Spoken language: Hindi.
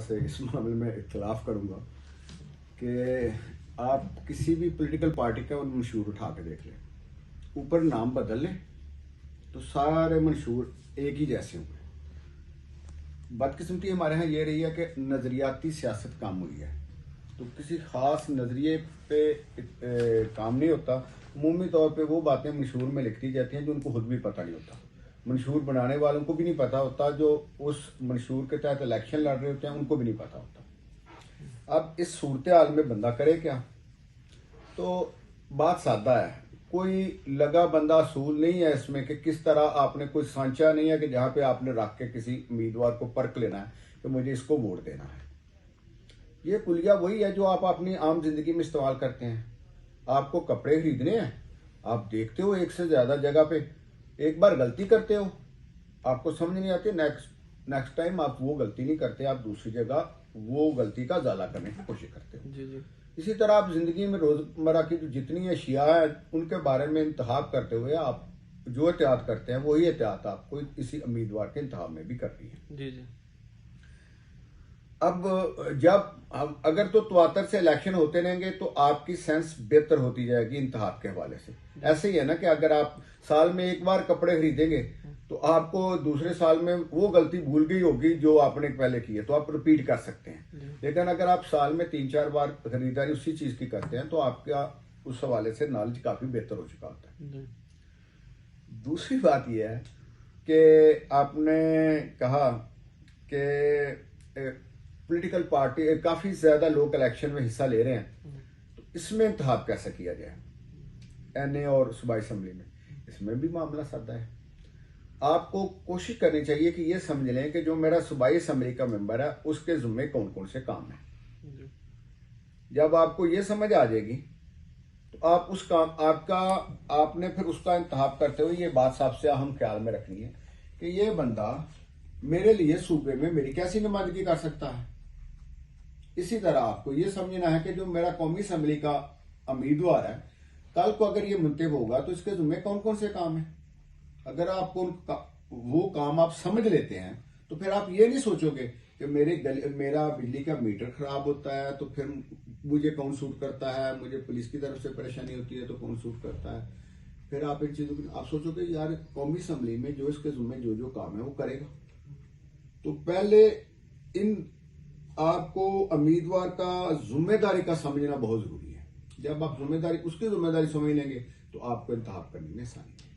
से इस मामले में इख्तलाफ करूँगा कि आप किसी भी पॉलिटिकल पार्टी का मंशूर उठा के देख लें, ऊपर नाम बदल लें तो सारे मंशूर एक ही जैसे होंगे। बदकिस्मती हमारे यहाँ ये रही है कि नज़रियाती सियासत काम हुई है, तो किसी ख़ास नज़रिए पे काम नहीं होता। अमूमी तौर पे वो बातें मंशूर में लिख दी जाती हैं जो उनको खुद भी पता नहीं होता, मंशूर बनाने वालों को भी नहीं पता होता, जो उस मंशूर के तहत इलेक्शन लड़ रहे होते हैं उनको भी नहीं पता होता। अब इस सूरत हाल में बंदा करे क्या? तो बात सादा है, कोई लगा बंदा असूल नहीं है इसमें कि किस तरह आपने कोई सांचा नहीं है कि जहाँ पे आपने रख के किसी उम्मीदवार को परख लेना है कि मुझे इसको वोट देना है। ये पुलिया वही है जो आप अपनी आम जिंदगी में इस्तेमाल करते हैं। आपको कपड़े खरीदने हैं, आप देखते हो एक से ज्यादा जगह पे, एक बार गलती करते हो, आपको समझ नहीं आती, नेक्स्ट टाइम आप वो गलती नहीं करते, आप दूसरी जगह वो गलती का ज़ाला करने की कोशिश करते हो। जी जी। इसी तरह आप जिंदगी में रोजमर्रा की जो जितनी अशिया है उनके बारे में इंतखाब करते हुए आप जो एहतियात करते हैं वही एहतियात आपको इसी उम्मीदवार के इंतखाब में भी करनी है। जी जी। अब जब अगर तो तवातर से इलेक्शन होते रहेंगे तो आपकी सेंस बेहतर होती जाएगी इंतखाब के हवाले से। ऐसे ही है ना कि अगर आप साल में एक बार कपड़े खरीदेंगे तो आपको दूसरे साल में वो गलती भूल गई होगी जो आपने पहले की है, तो आप रिपीट कर सकते हैं। लेकिन अगर आप साल में 3-4 बार खरीदारी उसी चीज की करते हैं तो आपका उस हवाले से नॉलेज काफी बेहतर हो चुका होता है। दूसरी बात यह है कि आपने कहा कि पॉलिटिकल पार्टी काफी ज्यादा लोग इलेक्शन में हिस्सा ले रहे हैं, तो इसमें इंतखाब कैसे किया जाए एनए और सूबाई असम्बली में? इसमें भी मामला सादा है। आपको कोशिश करनी चाहिए कि ये समझ लें कि जो मेरा सूबाई असम्बली का मेंबर है उसके जुम्मे कौन कौन से काम है। जब आपको ये समझ आ जाएगी तो आप उस काम आपने फिर उसका इंतखाब करते हुए ये बात सबसे अहम ख्याल में रखनी है कि ये बंदा मेरे लिए सूबे में मेरी कैसी नुमाइंदगी कर सकता है। इसी तरह आपको ये समझना है कि जो मेरा कौमी असम्बली का उम्मीदवार है, कल को अगर ये मुंतब होगा तो इसके जुम्मे कौन कौन से काम है। अगर आपको वो काम आप समझ लेते हैं तो फिर आप ये नहीं सोचोगे कि मेरा बिजली का मीटर खराब होता है तो फिर मुझे कौन सूट करता है, मुझे पुलिस की तरफ से परेशानी होती है तो कौन सूट करता है। फिर आप इन चीजों को आप सोचोगे यार कौमी असम्बली में जो इसके जुम्मे जो जो काम है वो करेगा। तो पहले इन आपको उम्मीदवार का जिम्मेदारी का समझना बहुत जरूरी है। जब आप उसकी जिम्मेदारी समझ लेंगे तो आपको इंतखाब करने में आसानी है।